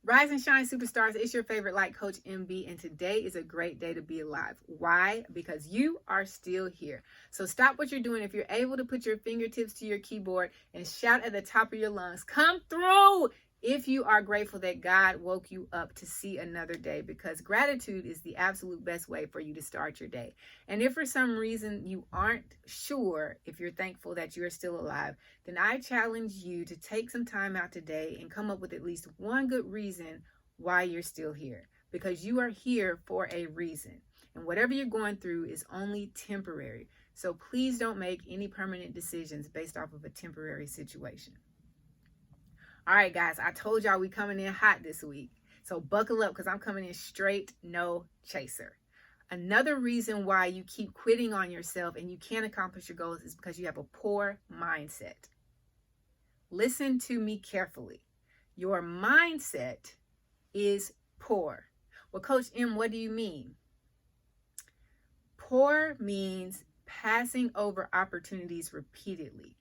Rise and shine, superstars. It's your favorite light coach, MB, and today is a great day to be alive. Why? Because you are still here. So stop what you're doing. If you're able to put your fingertips to your keyboard and shout at the top of your lungs, come through. If you are grateful that God woke you up to see another day, because gratitude is the absolute best way for you to start your day. And if for some reason you aren't sure if you're thankful that you're still alive, then I challenge you to take some time out today and come up with at least one good reason why you're still here, because you are here for a reason. And whatever you're going through is only temporary. So please don't make any permanent decisions based off of a temporary situation. All right, guys, I told y'all we coming in hot this week. So buckle up because I'm coming in straight, no chaser. Another reason why you keep quitting on yourself and you can't accomplish your goals is because you have a poor mindset. Listen to me carefully. Your mindset is poor. Well, Coach M, what do you mean? Poor means passing over opportunities repeatedly.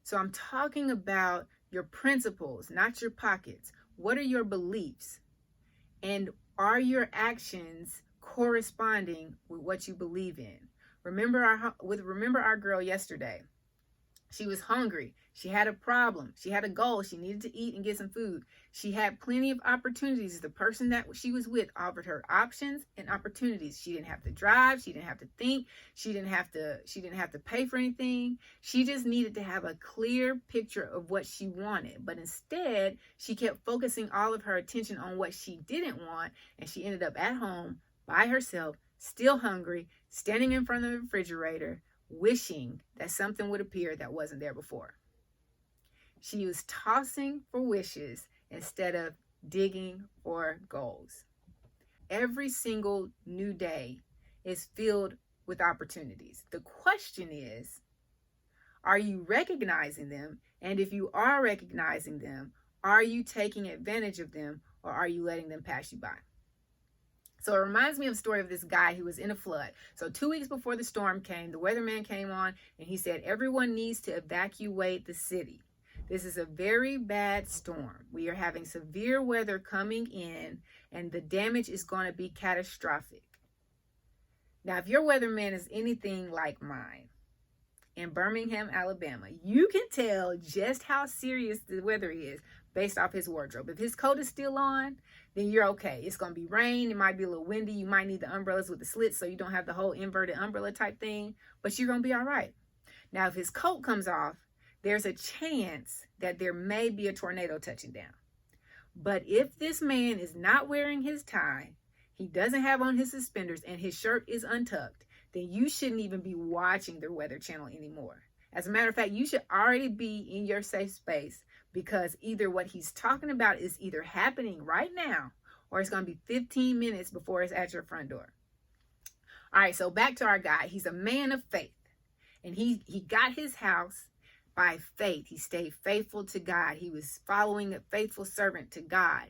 So I'm talking about your principles, not your pockets. What are your beliefs? And are your actions corresponding with what you believe in? Remember our girl yesterday. She was hungry. She had a problem. She had a goal. She needed to eat and get some food. She had plenty of opportunities. The person that she was with offered her options and opportunities. She didn't have to drive. She didn't have to think. She didn't have to pay for anything. She just needed to have a clear picture of what she wanted. But instead, she kept focusing all of her attention on what she didn't want, and she ended up at home by herself, still hungry, standing in front of the refrigerator, wishing that something would appear that wasn't there before. She was tossing for wishes instead of digging for goals. Every single new day is filled with opportunities. The question is, are you recognizing them? And if you are recognizing them, are you taking advantage of them, or are you letting them pass you by? So it reminds me of the story of this guy who was in a flood. So 2 weeks before the storm came, the weatherman came on and he said, everyone needs to evacuate the city. This is a very bad storm. We are having severe weather coming in and the damage is going to be catastrophic. Now, if your weatherman is anything like mine, in Birmingham, Alabama, you can tell just how serious the weather is based off his wardrobe. If his coat is still on, then you're okay. It's going to be rain. It might be a little windy. You might need the umbrellas with the slits so you don't have the whole inverted umbrella type thing, but you're going to be all right. Now, if his coat comes off, there's a chance that there may be a tornado touching down. But if this man is not wearing his tie, he doesn't have on his suspenders, and his shirt is untucked, then you shouldn't even be watching the Weather Channel anymore. As a matter of fact, you should already be in your safe space, because either what he's talking about is either happening right now or it's going to be 15 minutes before it's at your front door. All right, so back to our guy. He's a man of faith, and he got his house by faith. He stayed faithful to God. He was following a faithful servant to God.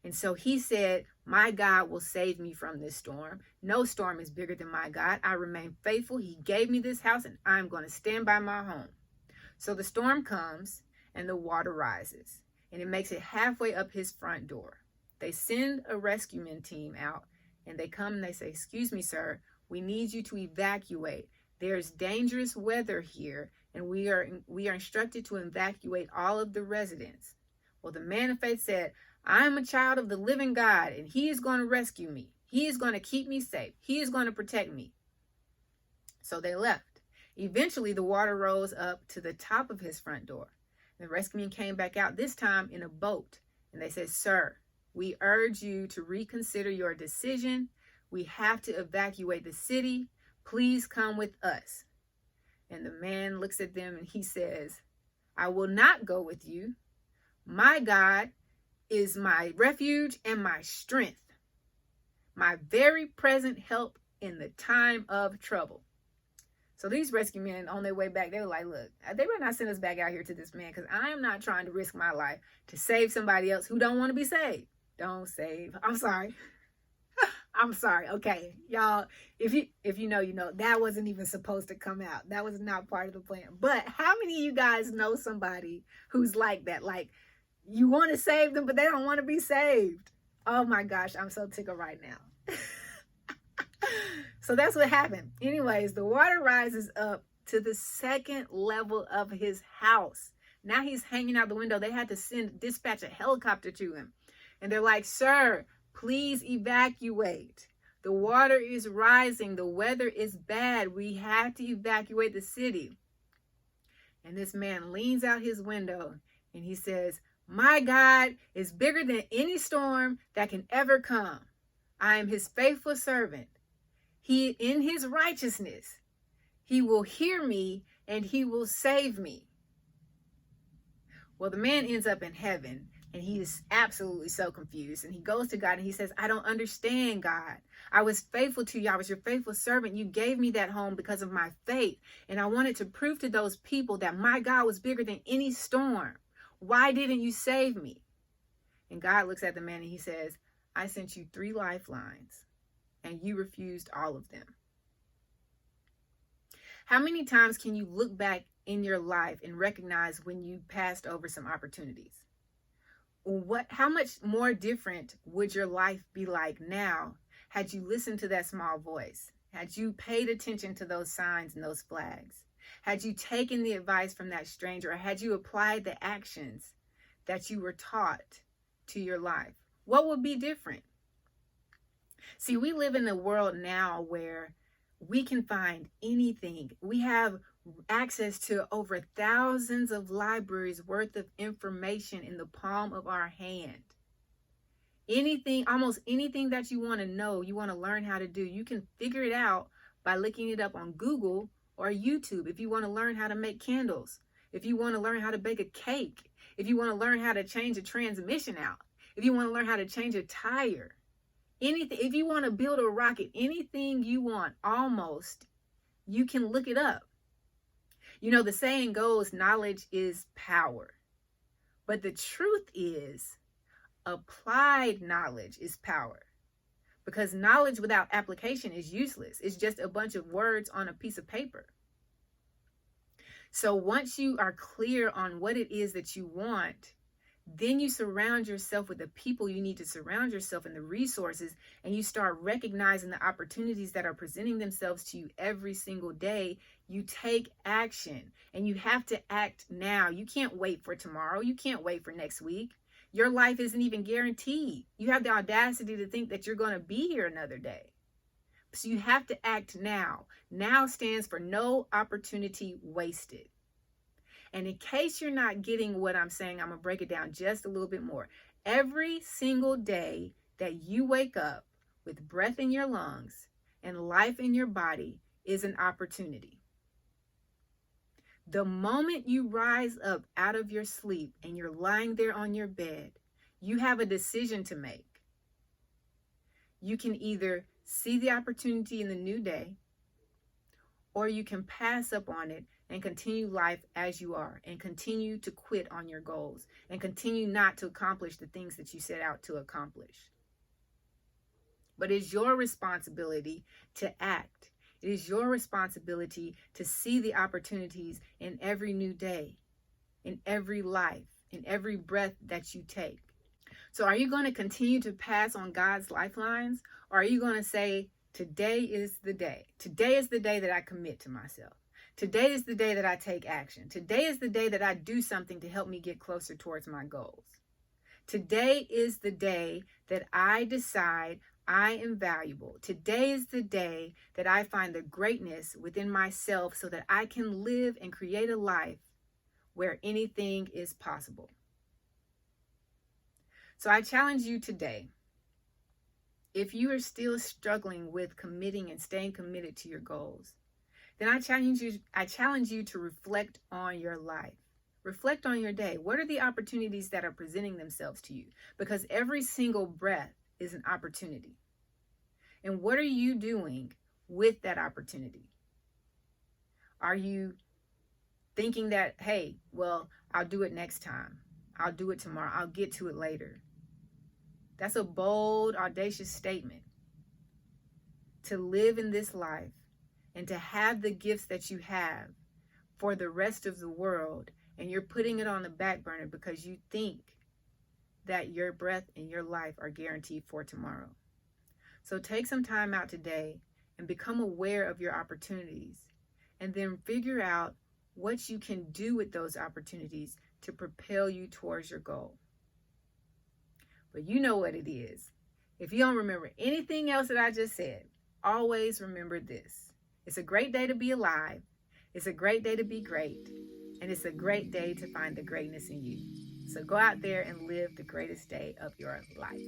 And so he said, my God will save me from this storm. No storm is bigger than my God. I remain faithful. He gave me this house and I'm going to stand by my home. So the storm comes and the water rises and it makes it halfway up his front door. They send a rescueman team out and they come and they say, excuse me, sir, we need you to evacuate. There's dangerous weather here and we are instructed to evacuate all of the residents. Well, the man of faith said, I am a child of the living God, and he is going to rescue me. He is going to keep me safe. He is going to protect me. So they left. Eventually, the water rose up to the top of his front door. The rescuemen came back out, this time in a boat. And they said, sir, we urge you to reconsider your decision. We have to evacuate the city. Please come with us. And the man looks at them and he says, I will not go with you. My God is my refuge and my strength, my very present help in the time of trouble. So these rescue men on their way back, they were like, look, they better not send us back out here to this man, because I am not trying to risk my life to save somebody else who don't want to be saved. Don't save. I'm sorry. I'm sorry. Okay, y'all, if you know, you know, that wasn't even supposed to come out. That was not part of the plan. But how many of you guys know somebody who's like that? Like, You want to save them, but they don't want to be saved. Oh my gosh, I'm so tickled right now. So that's what happened. Anyways, the water rises up to the second level of his house. Now he's hanging out the window. They had to dispatch a helicopter to him. And they're like, sir, please evacuate. The water is rising. The weather is bad. We have to evacuate the city. And this man leans out his window and he says, my God is bigger than any storm that can ever come. I am his faithful servant. He, in his righteousness, he will hear me and he will save me. Well, the man ends up in heaven and he is absolutely so confused. And he goes to God and he says, I don't understand, God. I was faithful to you. I was your faithful servant. You gave me that home because of my faith. And I wanted to prove to those people that my God was bigger than any storm. Why didn't you save me? And God looks at the man and he says, I sent you 3 lifelines and you refused all of them. How many times can you look back in your life and recognize when you passed over some opportunities? How much more different would your life be like now had you listened to that small voice? Had you paid attention to those signs and those flags? Had you taken the advice from that stranger, or had you applied the actions that you were taught to your life? What would be different? See, we live in a world now where we can find anything. We have access to over thousands of libraries worth of information in the palm of our hand. Anything, almost anything that you want to know, you want to learn how to do, you can figure it out by looking it up on Google or YouTube. If you want to learn how to make candles, if you want to learn how to bake a cake, if you want to learn how to change a transmission out, if you want to learn how to change a tire, anything, if you want to build a rocket, anything you want, almost, you can look it up. You know, the saying goes, knowledge is power. But the truth is, applied knowledge is power. Because knowledge without application is useless. It's just a bunch of words on a piece of paper. So once you are clear on what it is that you want, then you surround yourself with the people you need to surround yourself and the resources, and you start recognizing the opportunities that are presenting themselves to you every single day. You take action, and you have to act now. You can't wait for tomorrow. You can't wait for next week. Your life isn't even guaranteed. You have the audacity to think that you're going to be here another day. So you have to act now. Now stands for no opportunity wasted. And in case you're not getting what I'm saying, I'm going to break it down just a little bit more. Every single day that you wake up with breath in your lungs and life in your body is an opportunity. The moment you rise up out of your sleep and you're lying there on your bed, you have a decision to make. You can either see the opportunity in the new day, or you can pass up on it and continue life as you are, and continue to quit on your goals, and continue not to accomplish the things that you set out to accomplish. But it's your responsibility to act. It is your responsibility to see the opportunities in every new day, in every life, in every breath that you take. So are you going to continue to pass on God's lifelines, or are you going to say, today is the day. Today is the day that I commit to myself. Today is the day that I take action. Today is the day that I do something to help me get closer towards my goals. Today is the day that I decide I am valuable. Today is the day that I find the greatness within myself so that I can live and create a life where anything is possible. So I challenge you today, if you are still struggling with committing and staying committed to your goals, then I challenge you to reflect on your life. Reflect on your day. What are the opportunities that are presenting themselves to you? Because every single breath is an opportunity. And what are you doing with that opportunity? Are you thinking that, hey, well, I'll do it next time. I'll do it tomorrow. I'll get to it later. That's a bold, audacious statement. To live in this life and to have the gifts that you have for the rest of the world, and you're putting it on the back burner because you think that your breath and your life are guaranteed for tomorrow. So take some time out today and become aware of your opportunities, and then figure out what you can do with those opportunities to propel you towards your goal. But you know what it is. If you don't remember anything else that I just said, always remember this. It's a great day to be alive. It's a great day to be great. And it's a great day to find the greatness in you. So go out there and live the greatest day of your life.